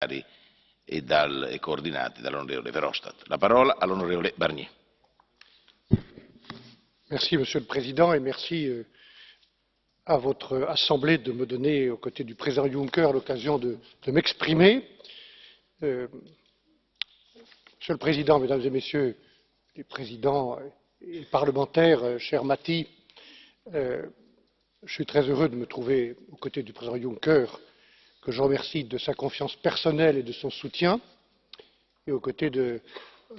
e coordinati dall'onorevole Verhofstadt. La parola all'onorevole Barnier. Merci, Monsieur le Président, et merci à votre Assemblée de me donner, aux côtés du président Juncker, l'occasion de m'exprimer. Monsieur le Président, Mesdames et Messieurs les présidents et parlementaires, cher Matti, je suis très heureux de me trouver aux côtés du président Juncker, que je remercie de sa confiance personnelle et de son soutien, et aux côtés de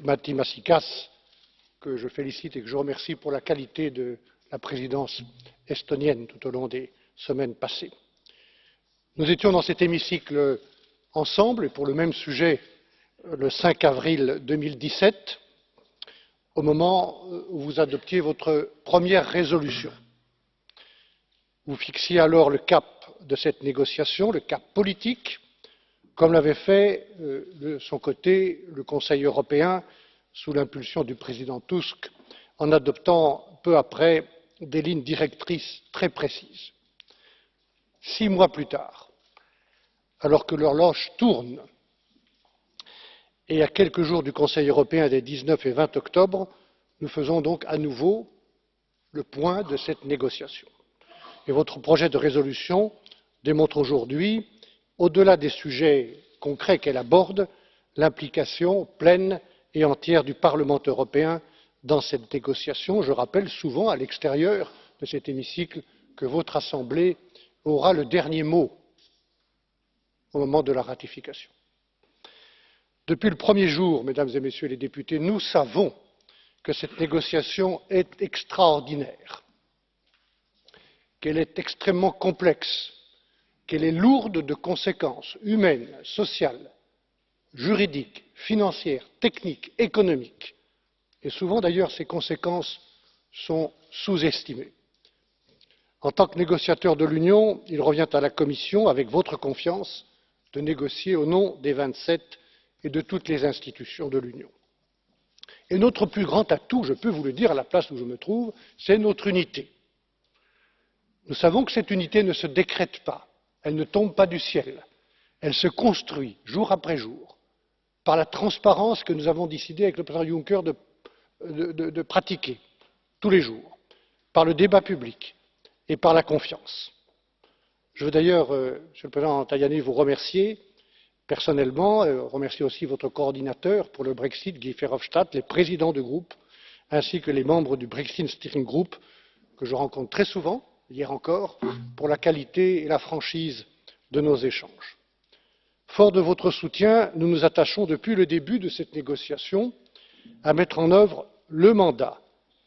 Matti Maasikas, que je félicite et que je remercie pour la qualité de la présidence estonienne tout au long des semaines passées. Nous étions dans cet hémicycle ensemble et pour le même sujet le 5 avril 2017, au moment où vous adoptiez votre première résolution. Vous fixiez alors le cap de cette négociation, le cap politique, comme l'avait fait de son côté le Conseil européen sous l'impulsion du président Tusk, en adoptant peu après des lignes directrices très précises. 6 mois plus tard, alors que l'horloge tourne, et à quelques jours du Conseil européen des 19 et 20 octobre, nous faisons donc à nouveau le point de cette négociation. Et votre projet de résolution démontre aujourd'hui, au-delà des sujets concrets qu'elle aborde, l'implication pleine et entière du Parlement européen dans cette négociation. Je rappelle souvent, à l'extérieur de cet hémicycle, que votre Assemblée aura le dernier mot au moment de la ratification. Depuis le premier jour, Mesdames et Messieurs les députés, nous savons que cette négociation est extraordinaire, qu'elle est extrêmement complexe, qu'elle est lourde de conséquences humaines, sociales, juridiques, financières, techniques, économiques. Et souvent d'ailleurs, ces conséquences sont sous-estimées. En tant que négociateur de l'Union, il revient à la Commission, avec votre confiance, de négocier au nom des 27 et de toutes les institutions de l'Union. Et notre plus grand atout, je peux vous le dire à la place où je me trouve, c'est notre unité. Nous savons que cette unité ne se décrète pas, elle ne tombe pas du ciel, elle se construit jour après jour par la transparence que nous avons décidé avec le président Juncker de pratiquer tous les jours, par le débat public et par la confiance. Je veux d'ailleurs, Monsieur le Président Tajani, vous remercier personnellement, remercier aussi votre coordinateur pour le Brexit, Guy Verhofstadt, les présidents de groupe, ainsi que les membres du Brexit Steering Group, que je rencontre très souvent, hier encore, pour la qualité et la franchise de nos échanges. Fort de votre soutien, nous nous attachons depuis le début de cette négociation à mettre en œuvre le mandat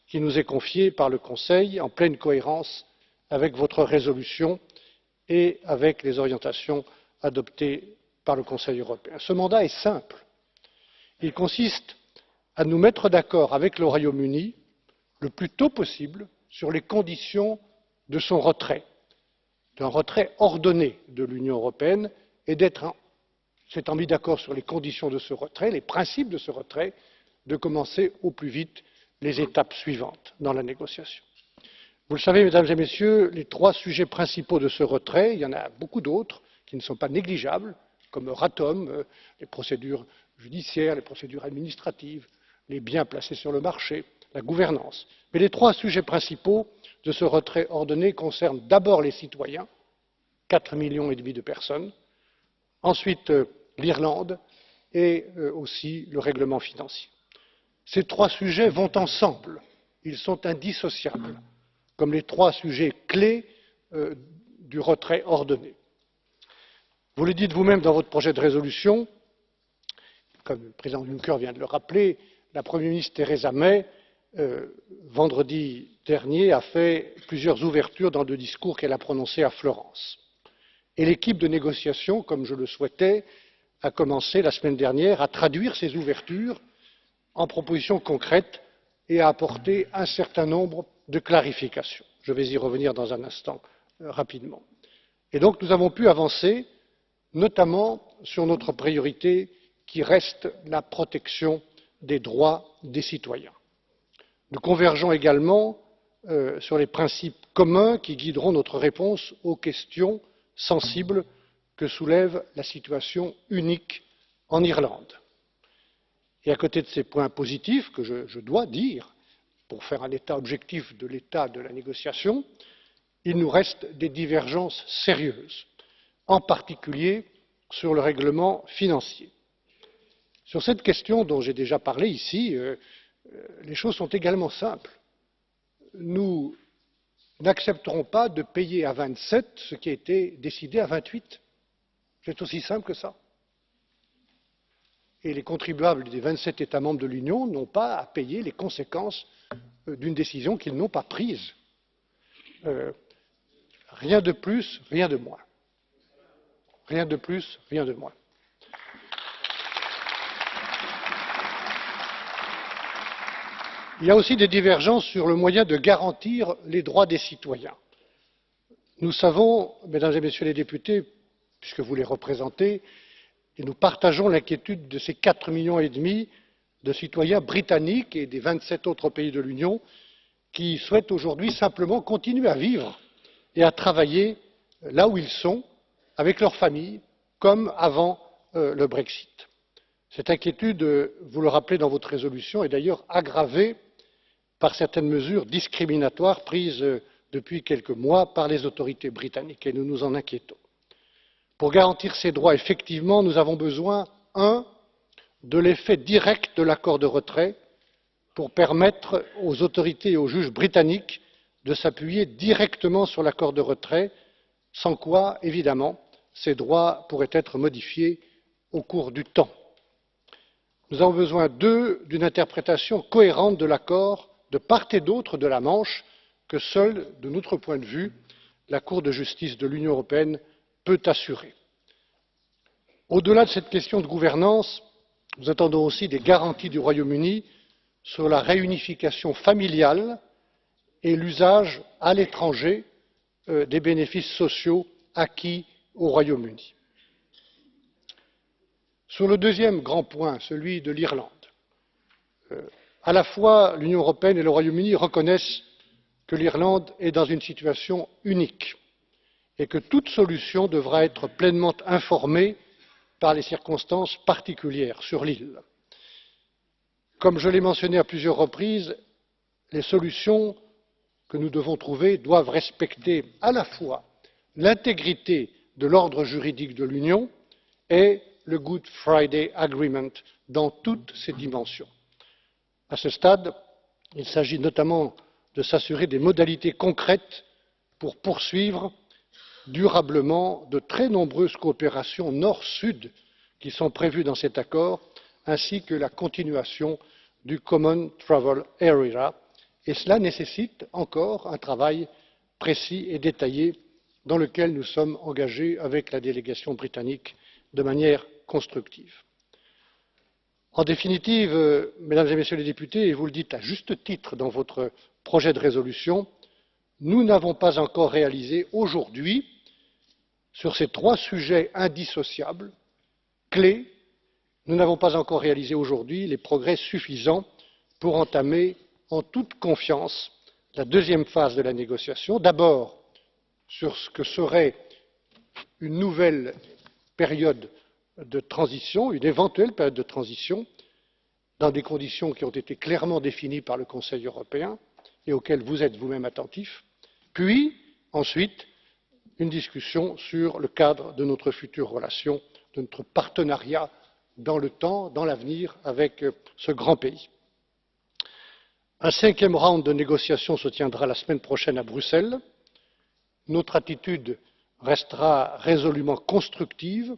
qui nous est confié par le Conseil, en pleine cohérence avec votre résolution et avec les orientations adoptées par le Conseil européen. Ce mandat est simple. Il consiste à nous mettre d'accord avec le Royaume-Uni le plus tôt possible sur les conditions de son retrait, d'un retrait ordonné de l'Union européenne, et s'étant mis d'accord sur les conditions de ce retrait, les principes de ce retrait, de commencer au plus vite les étapes suivantes dans la négociation. Vous le savez, Mesdames et Messieurs, les 3 sujets principaux de ce retrait, il y en a beaucoup d'autres qui ne sont pas négligeables, comme Euratom, les procédures judiciaires, les procédures administratives, les biens placés sur le marché, la gouvernance. Mais les 3 sujets principaux de ce retrait ordonné concernent d'abord les citoyens, 4,5 millions de personnes, ensuite l'Irlande et aussi le règlement financier. Ces 3 sujets vont ensemble, ils sont indissociables, comme les 3 sujets clés du retrait ordonné. Vous le dites vous-même dans votre projet de résolution, comme le président Juncker vient de le rappeler, la Première ministre Theresa May, vendredi dernier, a fait plusieurs ouvertures dans 2 discours qu'elle a prononcés à Florence. Et l'équipe de négociation, comme je le souhaitais, a commencé la semaine dernière à traduire ces ouvertures en propositions concrètes et à apporter un certain nombre de clarifications. Je vais y revenir dans un instant rapidement. Et donc nous avons pu avancer, notamment sur notre priorité qui reste la protection des droits des citoyens. Nous convergeons également sur les principes communs qui guideront notre réponse aux questions sensibles que soulève la situation unique en Irlande. Et à côté de ces points positifs que je dois dire, pour faire un état objectif de l'état de la négociation, il nous reste des divergences sérieuses, en particulier sur le règlement financier. Sur cette question dont j'ai déjà parlé ici, les choses sont également simples. Nous n'accepterons pas de payer à 27 ce qui a été décidé à 28. C'est aussi simple que ça. Et les contribuables des 27 États membres de l'Union n'ont pas à payer les conséquences d'une décision qu'ils n'ont pas prise. Rien de plus, rien de moins. Rien de plus, rien de moins. Il y a aussi des divergences sur le moyen de garantir les droits des citoyens. Nous savons, mesdames et messieurs les députés, puisque vous les représentez, et nous partageons l'inquiétude de ces 4,5 millions de citoyens britanniques et des 27 autres pays de l'Union qui souhaitent aujourd'hui simplement continuer à vivre et à travailler là où ils sont, avec leurs familles, comme avant le Brexit. Cette inquiétude, vous le rappelez dans votre résolution, est d'ailleurs aggravée par certaines mesures discriminatoires prises depuis quelques mois par les autorités britanniques, et nous nous en inquiétons. Pour garantir ces droits effectivement, nous avons besoin, de l'effet direct de l'accord de retrait pour permettre aux autorités et aux juges britanniques de s'appuyer directement sur l'accord de retrait, sans quoi, évidemment, ces droits pourraient être modifiés au cours du temps. Nous avons besoin, d'une interprétation cohérente de l'accord de part et d'autre de la Manche que seule, de notre point de vue, la Cour de justice de l'Union européenne peut assurer. Au-delà de cette question de gouvernance, nous attendons aussi des garanties du Royaume-Uni sur la réunification familiale et l'usage à l'étranger des bénéfices sociaux acquis au Royaume-Uni. Sur le deuxième grand point, celui de l'Irlande, à la fois l'Union européenne et le Royaume-Uni reconnaissent que l'Irlande est dans une situation unique et que toute solution devra être pleinement informée par les circonstances particulières sur l'île. Comme je l'ai mentionné à plusieurs reprises, les solutions que nous devons trouver doivent respecter à la fois l'intégrité de l'ordre juridique de l'Union et le Good Friday Agreement dans toutes ses dimensions. À ce stade, il s'agit notamment de s'assurer des modalités concrètes pour poursuivre durablement de très nombreuses coopérations nord-sud qui sont prévues dans cet accord, ainsi que la continuation du Common Travel Area, et cela nécessite encore un travail précis et détaillé dans lequel nous sommes engagés avec la délégation britannique de manière constructive. En définitive, mesdames et messieurs les députés, et vous le dites à juste titre dans votre projet de résolution, nous n'avons pas encore réalisé aujourd'hui, sur ces 3 sujets indissociables, clés, nous n'avons pas encore réalisé aujourd'hui les progrès suffisants pour entamer en toute confiance la deuxième phase de la négociation, d'abord sur ce que serait une nouvelle période de transition, une éventuelle période de transition, dans des conditions qui ont été clairement définies par le Conseil européen et auxquelles vous êtes vous-même attentifs, puis ensuite une discussion sur le cadre de notre future relation, de notre partenariat dans le temps, dans l'avenir, avec ce grand pays. Un 5e round de négociations se tiendra la semaine prochaine à Bruxelles. Notre attitude restera résolument constructive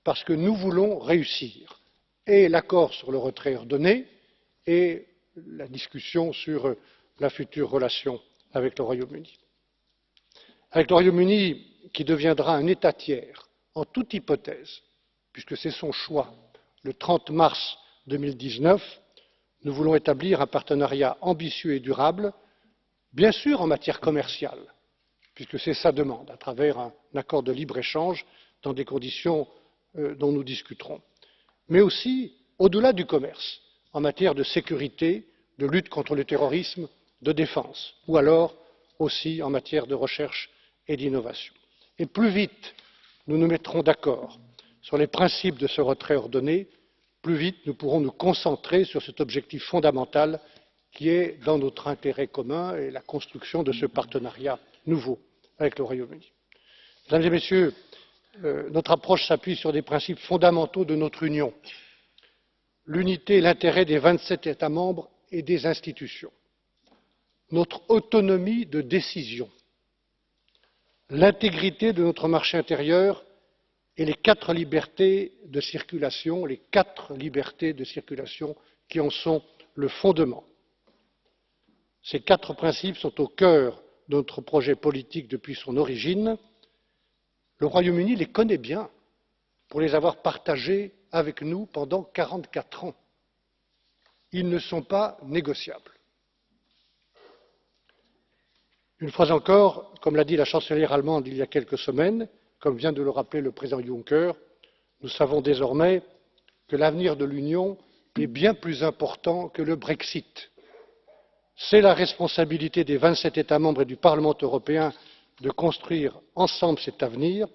parce que nous voulons réussir et l'accord sur le retrait ordonné et la discussion sur la future relation avec le Royaume-Uni. Avec le Royaume-Uni qui deviendra un État tiers, en toute hypothèse, puisque c'est son choix, le 30 mars 2019, nous voulons établir un partenariat ambitieux et durable, bien sûr en matière commerciale, puisque c'est sa demande, à travers un accord de libre-échange dans des conditions dont nous discuterons, mais aussi au-delà du commerce, en matière de sécurité, de lutte contre le terrorisme, de défense, ou alors aussi en matière de recherche et d'innovation. Et plus vite nous nous mettrons d'accord sur les principes de ce retrait ordonné, plus vite nous pourrons nous concentrer sur cet objectif fondamental qui est dans notre intérêt commun et la construction de ce partenariat nouveau avec le Royaume-Uni. Mesdames et Messieurs, notre approche s'appuie sur des principes fondamentaux de notre Union l'unité et l'intérêt des 27 États membres et des institutions, notre autonomie de décision, l'intégrité de notre marché intérieur et les 4 libertés de circulation, qui en sont le fondement. Ces 4 principes sont au cœur de notre projet politique depuis son origine. Le Royaume-Uni les connaît bien pour les avoir partagés avec nous pendant 44 ans. Ils ne sont pas négociables. Une fois encore, comme l'a dit la chancelière allemande il y a quelques semaines, comme vient de le rappeler le président Juncker, nous savons désormais que l'avenir de l'Union est bien plus important que le Brexit. C'est la responsabilité des 27 États membres et du Parlement européen de construire ensemble cet avenir,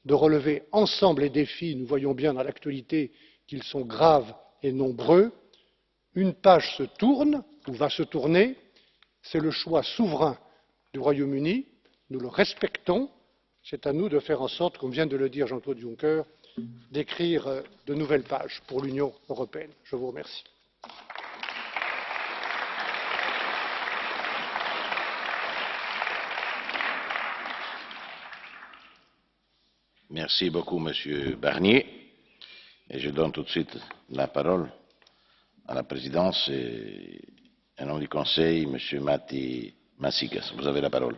de relever ensemble les défis. Nous voyons bien dans l'actualité qu'ils sont graves et nombreux. Une page se tourne ou va se tourner. C'est le choix souverain du Royaume-Uni. Nous le respectons. C'est à nous de faire en sorte, comme vient de le dire Jean-Claude Juncker, d'écrire de nouvelles pages pour l'Union européenne. Je vous remercie. Merci beaucoup, Monsieur Barnier. Et je donne tout de suite la parole à la présidence et au nom du Conseil, Monsieur Matti Maasikas. Vous avez la parole.